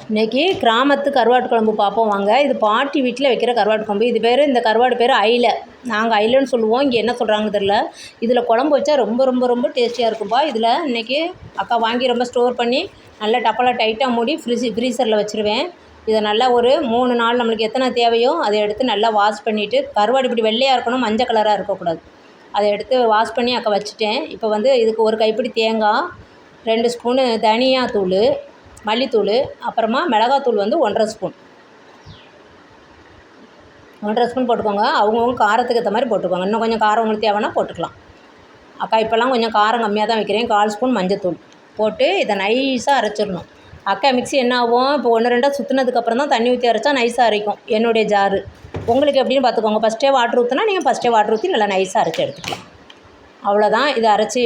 இன்றைக்கி கிராமத்து கருவாட்டு குழம்பு பார்ப்போம் வாங்க. இது பாட்டி வீட்டில் வைக்கிற கருவாட்டு குழம்பு. இது பேர், இந்த கருவாடு பேர் ஐல. நாங்கள் ஐலன்னு சொல்லுவோம், இங்கே என்ன சொல்கிறாங்கன்னு தெரில. இதில் குழம்பு வச்சா ரொம்ப ரொம்ப ரொம்ப டேஸ்டியாக இருக்கும்பா. இதில் இன்றைக்கி அக்கா வாங்கி ரொம்ப ஸ்டோர் பண்ணி நல்லா டப்பாவில் டைட்டாக மூடி ஃப்ரீசரில் வச்சுருவேன். இதை நல்லா ஒரு 3 நாள் நம்மளுக்கு எத்தனை தேவையோ அதை எடுத்து நல்லா வாஷ் பண்ணிவிட்டு, கருவாடு இப்படி வெள்ளையாக இருக்கணும், மஞ்சள் கலராக இருக்கக்கூடாது. அதை எடுத்து வாஷ் பண்ணி அக்கா வச்சுட்டேன். இப்போ வந்து இதுக்கு ஒரு கைப்பிடி தேங்காய், 2 ஸ்பூனு தனியாத்தூள், மல்லித்தூள், அப்புறமா மிளகாத்தூள் வந்து 1½ ஸ்பூன் போட்டுக்கோங்க. அவங்கவுங்க காரத்துக்கு ஏற்ற மாதிரி போட்டுக்கோங்க. இன்னும் கொஞ்சம் காரம் உங்களுக்கு தேவைன்னா போட்டுக்கலாம். அக்கா இப்போல்லாம் கொஞ்சம் காரம் கம்மியாக தான் வைக்கிறேன். 1/4 ஸ்பூன் மஞ்சத்தூள் போட்டு இதை நைஸாக அரைச்சிடணும். அக்கா மிக்ஸி என்ன ஆகும், இப்போ 1-2 சுற்றுனதுக்கப்புறம் தான் தண்ணி ஊற்றி அரைச்சா நைஸாக அரைக்கும் என்னுடைய ஜாரு. உங்களுக்கு எப்படின்னு பார்த்துக்கோங்க. ஃபஸ்ட்டே வாட்ரு ஊற்றினா நீங்கள் ஃபஸ்ட்டே வாட்ரு ஊற்றி நல்லா நைஸாக அரைச்சி எடுத்துக்கலாம். அவ்வளோதான். இதை அரைச்சி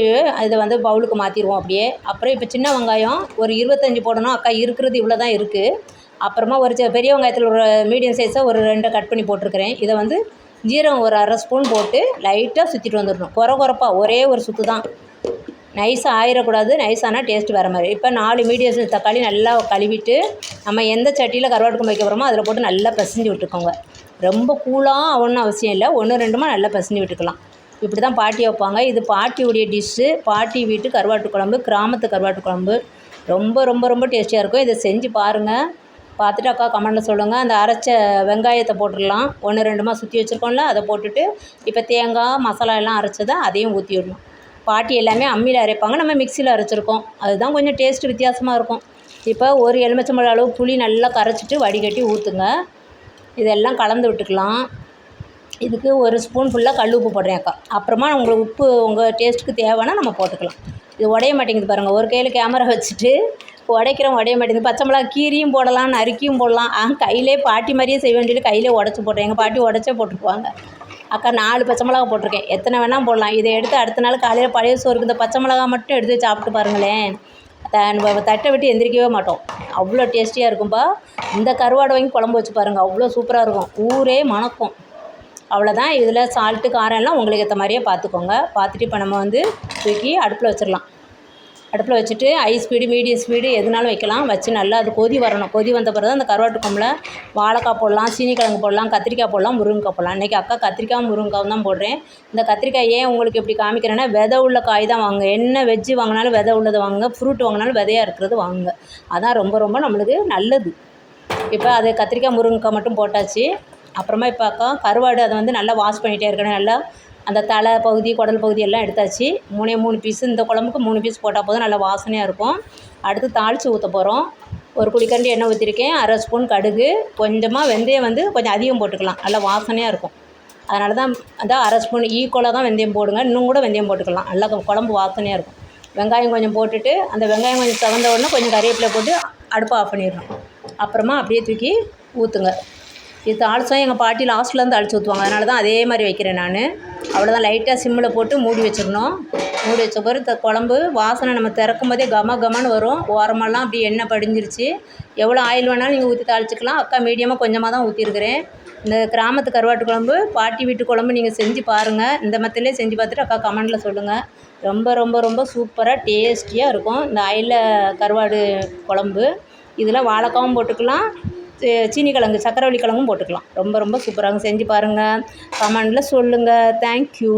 இதை வந்து பவுலுக்கு மாற்றிடுவோம் அப்படியே. அப்புறம் இப்போ சின்ன வெங்காயம் ஒரு 25 போடணும். அக்கா இருக்கிறது இவ்வளோ தான் இருக்குது. அப்புறமா ஒரு பெரிய வெங்காயத்தில் ஒரு மீடியம் சைஸாக ஒரு 2 கட் பண்ணி போட்டிருக்கிறேன். இதை வந்து ஜீரகம் ஒரு 1/2 ஸ்பூன் போட்டு லைட்டாக சுற்றிட்டு வந்துடணும். குறப்பாக ஒரே ஒரு சுற்று தான், நைஸாக ஆயிடக்கூடாது. நைஸானால் டேஸ்ட்டு வேறு மாதிரி. இப்போ 4 மீடியம் சைஸ் தக்காளி நல்லா கழுவிட்டு, நம்ம எந்த சட்டியில் கருவாட்டு குழம்பு வைக்க போகிறோமோ அதில் போட்டு நல்லா பிசைஞ்சு விட்டுக்கோங்க. ரொம்ப கூலாக ஒன்றும் அவசியம் இல்லை, 1-2 நல்லா பிசைஞ்சு விட்டுக்கலாம். இப்படி தான் பாட்டி வைப்பாங்க. இது பாட்டியுடைய டிஷ்ஷு. பாட்டி வீட்டு கருவாட்டு குழம்பு, கிராமத்து கருவாட்டு குழம்பு ரொம்ப ரொம்ப ரொம்ப டேஸ்டியாக இருக்கும். இதை செஞ்சு பாருங்கள். பார்த்துட்டு அக்கா கமெண்டில் சொல்லுங்கள். அந்த அரைச்ச வெங்காயத்தை போட்டுடலாம். 1-2 சுற்றி வச்சுருக்கோம்ல, அதை போட்டுட்டு இப்போ தேங்காய் மசாலா எல்லாம் அரைச்சதை அதையும் ஊற்றி விடணும். பாட்டி எல்லாமே அம்மியில் அரைப்பாங்க, நம்ம மிக்சியில் அரைச்சிருக்கோம். அதுதான் கொஞ்சம் டேஸ்ட்டு வித்தியாசமாக இருக்கும். இப்போ ஒரு எலுமிச்சம்பழம் அளவு புளி நல்லா கரைச்சிட்டு வடிகட்டி ஊற்றுங்க. இதெல்லாம் கலந்து விட்டுக்கலாம். இதுக்கு 1 ஸ்பூன் ஃபுல்லாக கல் உப்பு போடுறேன் அக்கா. அப்புறமா உங்களுக்கு உப்பு உங்கள் டேஸ்ட்டுக்கு தேவைன்னா நம்ம போட்டுக்கலாம். இது உடைய மாட்டேங்குது பாருங்கள். ஒரு கையில் கேமரா வச்சுட்டு உடைக்கிறோம், உடைய மாட்டேங்குது. பச்சை மிளகா கீரியும் போடலாம், நறுக்கியும் போடலாம். கையிலே பாட்டி மாதிரியே செய்ய வேண்டியது, கையிலே உடச்சி போட்டேன். எங்கள் பாட்டி உடச்சே போட்டுக்குவாங்க. அக்கா 4 பச்சை மிளகா போட்டிருக்கேன். எத்தனை வேணால் போடலாம். இதை எடுத்து அடுத்த நாள் காலையில் பழைய சோறுக்கு இந்த பச்சை மிளகா மட்டும் எடுத்து சாப்பிட்டு பாருங்களேன். தட்டை விட்டு எந்திரிக்கவே மாட்டோம். அவ்வளோ டேஸ்டியாக இருக்கும்பா. இந்த கருவாடை வாங்கி குழம்பு வச்சு பாருங்கள், அவ்வளோ சூப்பராக இருக்கும். ஊரே மணக்கும். அவ்வளோதான். இதில் சால்ட்டு காரம் எல்லாம் உங்களுக்கு ஏற்ற மாதிரியே பார்த்துக்கோங்க. பார்த்துட்டு இப்போ நம்ம வந்து தூக்கி அடுப்பில் வச்சிடலாம். அடுப்பில் வச்சுட்டு ஹை ஸ்பீடு மீடியம் ஸ்பீடு எதுனாலும் வைக்கலாம். வச்சு நல்லா அது கொதி வரணும். கொதி வந்த பிறகு அந்த கருவாட்டு குழம்புல வாழைக்காய் போடலாம், சீனிக்கிழங்கு போடலாம், கத்திரிக்காய் போடலாம், முருங்கைக்காய் போடலாம். இன்றைக்கி அக்கா கத்திரிக்காய் முருங்கைக்காய் தான் போடுறேன். இந்த கத்திரிக்காய் ஏன் உங்களுக்கு எப்படி காமிக்கிறேன்னா, விதை உள்ள காய் தான் வாங்குங்க. என்ன வெஜ்ஜு வாங்கினாலும் விதை உள்ளதை வாங்குங்க, ஃப்ரூட் வாங்கினாலும் விதையாக இருக்கிறது வாங்குங்க. அதான் ரொம்ப ரொம்ப நம்மளுக்கு நல்லது. இப்போ அது கத்திரிக்காய் முருங்கைக்காய் மட்டும் போட்டாச்சு. அப்புறமா இப்போ அக்கா கருவாடு அதை வந்து நல்லா வாஷ் பண்ணிகிட்டே இருக்கணும். நல்லா அந்த தலை பகுதி, குடல் பகுதி எல்லாம் எடுத்தாச்சு. 3 பீஸு, இந்த குழம்புக்கு 3 பீஸ் போட்டால் போதும், நல்லா வாசனையாக இருக்கும். அடுத்து தாளித்து ஊற்ற போகிறோம். ஒரு குழிக்கரண்டி எண்ணெய் ஊற்றிருக்கேன். 1/2 ஸ்பூன் கடுகு, கொஞ்சமாக வெந்தயம் வந்து கொஞ்சம் அதிகம் போட்டுக்கலாம், நல்லா வாசனையாக இருக்கும். அதனால தான் அந்த 1/2 ஸ்பூன் ஈக்குவலாக தான் வெந்தயம் போடுங்க. இன்னும் கூட வெந்தயம் போட்டுக்கலாம், நல்லா குழம்பு வாசனையாக இருக்கும். வெங்காயம் கொஞ்சம் போட்டுட்டு, அந்த வெங்காயம் கொஞ்சம் தகுந்த உடனே கொஞ்சம் கறிவேப்பிலை போட்டு அடுப்பை ஆஃப் பண்ணிடணும். அப்புறமா அப்படியே தூக்கி ஊற்றுங்க. இது தாளிச்சம் எங்கள் பாட்டி லாஸ்ட்டில் வந்து தாளித்து ஊற்றுவாங்க. அதனால தான் அதே மாதிரி வைக்கிறேன் நான். அவ்வளோதான். லைட்டாக சிம்மில் போட்டு மூடி வச்சிடணும். மூடி வச்ச பிறகு குழம்பு வாசனை நம்ம திறக்கும் போதே கமன்னு வரும். ஓரமெல்லாம் அப்படி எண்ணெய் படிஞ்சிருச்சு. எவ்வளோ ஆயில் வேணாலும் நீங்கள் ஊற்றி தாளிச்சிக்கலாம். அக்கா மீடியமாக கொஞ்சமாக தான் ஊற்றிருக்கிறேன். இந்த கிராமத்து கருவாட்டு குழம்பு, பாட்டி வீட்டு குழம்பு நீங்கள் செஞ்சு பாருங்கள். இந்த மெத்தட்லேயே செஞ்சு பார்த்துட்டு அக்கா கமெண்டில் சொல்லுங்கள். ரொம்ப ரொம்ப ரொம்ப சூப்பராக டேஸ்டியாக இருக்கும் இந்த ஐல கருவாடு குழம்பு. இதில் வாழைக்காவும் போட்டுக்கலாம், சீனிக்கிழங்கு சக்கரவள்ளி கிழங்கும் போட்டுக்கலாம். ரொம்ப ரொம்ப சூப்பராக செஞ்சு பாருங்கள். கமெண்டில் சொல்லுங்கள். தேங்க்யூ.